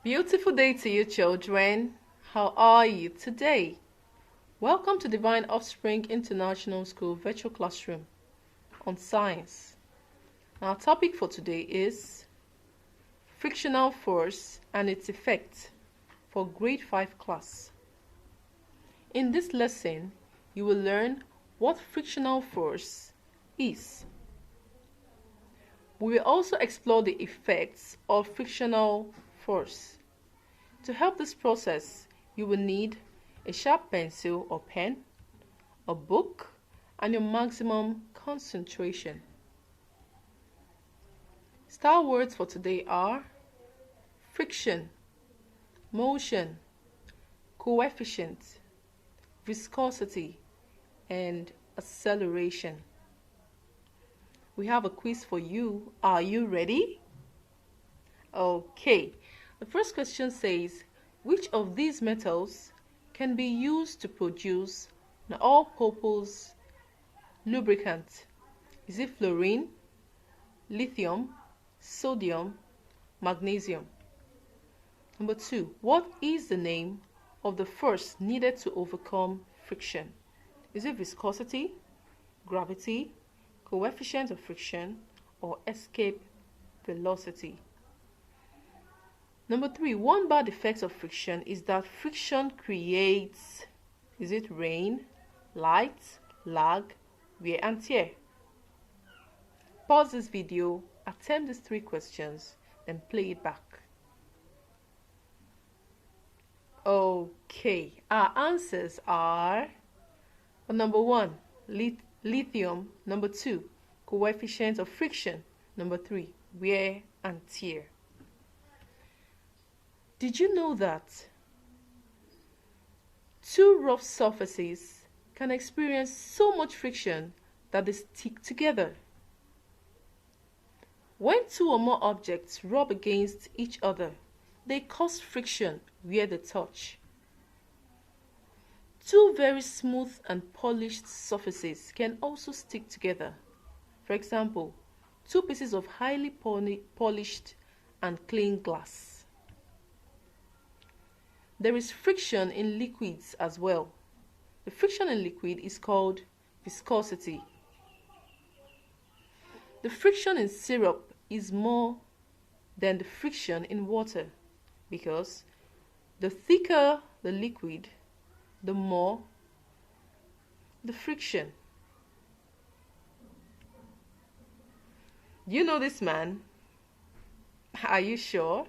Beautiful day to you, children. How are you today? Welcome to Divine Offspring International School Virtual Classroom on Science. Our topic for today is frictional force and its effect for grade 5 class. In this lesson, you will learn what frictional force is. We will also explore the effects of frictional force. To help this process, you will need a sharp pencil or pen, a book, and your maximum concentration. Star words for today are friction, motion, coefficient, viscosity, and acceleration. We have a quiz for you. Are you ready? Okay. The first question says, which of these metals can be used to produce an all-purpose lubricant? Is it fluorine, lithium, sodium, magnesium? Number 2, what is the name of the force needed to overcome friction? Is it viscosity, gravity, coefficient of friction, or escape velocity? Number 3, one bad effect of friction is that friction creates, is it rain, light, lag, wear and tear? Pause this video, attempt these 3 questions, then play it back. Okay, our answers are number 1, lithium, number 2, coefficient of friction, number 3, wear and tear. Did you know that 2 rough surfaces can experience so much friction that they stick together? When 2 or more objects rub against each other, they cause friction where they touch. 2 very smooth and polished surfaces can also stick together. For example, 2 pieces of highly polished and clean glass. There is friction in liquids as well. The friction in liquid is called viscosity. The friction in syrup is more than the friction in water because the thicker the liquid, the more the friction. Do you know this man? Are you sure?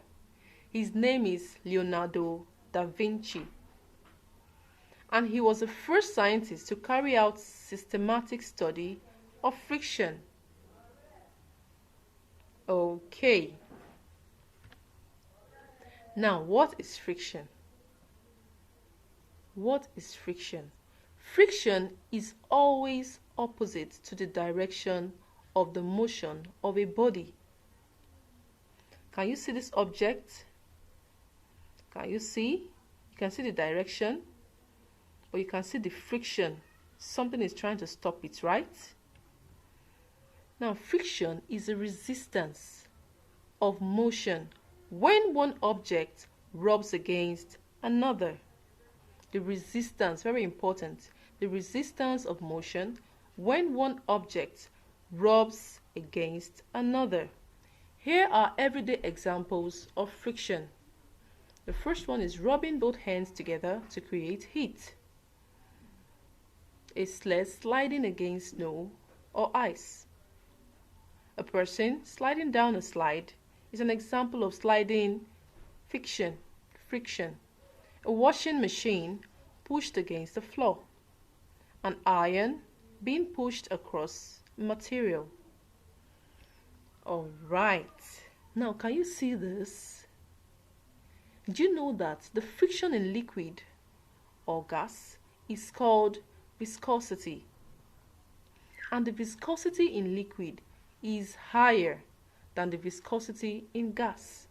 His name is Leonardo da Vinci, and he was the first scientist to carry out systematic study of friction. Okay. Now, what is friction? What is friction? Friction is always opposite to the direction of the motion of a body. Can you see this object? Can you see? You can see the direction, but you can see the friction. Something is trying to stop it, right? Now, friction is a resistance of motion when one object rubs against another. The resistance, very important, the resistance of motion when one object rubs against another. Here are everyday examples of friction. The first one is rubbing both hands together to create heat. A sled sliding against snow or ice. A person sliding down a slide is an example of sliding friction. A washing machine pushed against the floor. An iron being pushed across material. Alright, now can you see this? Do you know that the friction in liquid or gas is called viscosity? And the viscosity in liquid is higher than the viscosity in gas.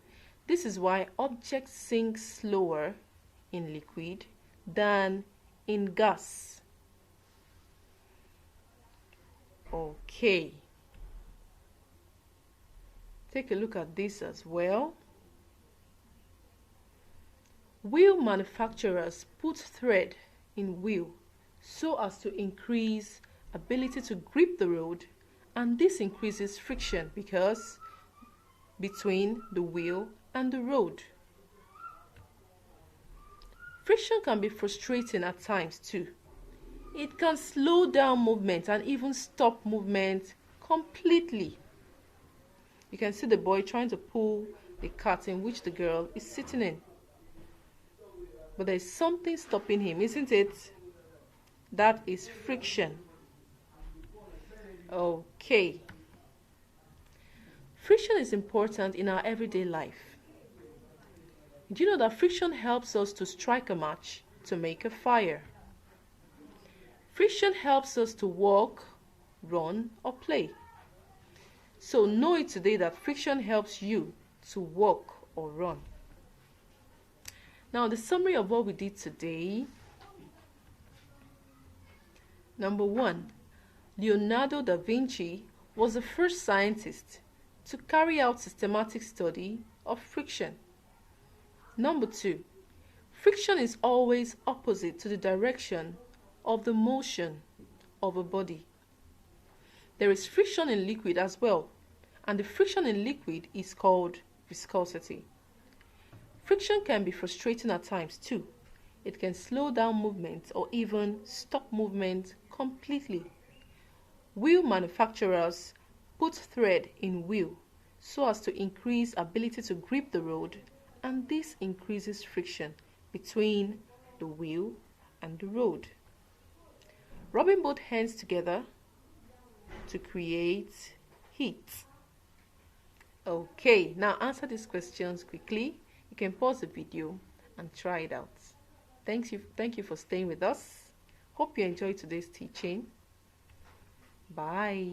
This is why objects sink slower in liquid than in gas. Okay. Take a look at this as well. Wheel manufacturers put thread in wheel so as to increase ability to grip the road, and this increases friction because between the wheel and the road. Friction can be frustrating at times too. It can slow down movement and even stop movement completely. You can see the boy trying to pull the cart in which the girl is sitting in. But there is something stopping him, isn't it? That is friction. Okay. Friction is important in our everyday life. Do you know that friction helps us to strike a match, to make a fire? Friction helps us to walk, run, or play. So know it today that friction helps you to walk or run. Now, the summary of what we did today. Number 1, Leonardo da Vinci was the first scientist to carry out systematic study of friction. Number 2, friction is always opposite to the direction of the motion of a body. There is friction in liquid as well, and the friction in liquid is called viscosity. Friction can be frustrating at times too. It can slow down movement or even stop movement completely. Wheel manufacturers put thread in wheel so as to increase ability to grip the road, and this increases friction between the wheel and the road. Rubbing both hands together to create heat. Okay, now answer these questions quickly. You can pause the video and try it out. Thank you for staying with us. Hope you enjoyed today's teaching. Bye.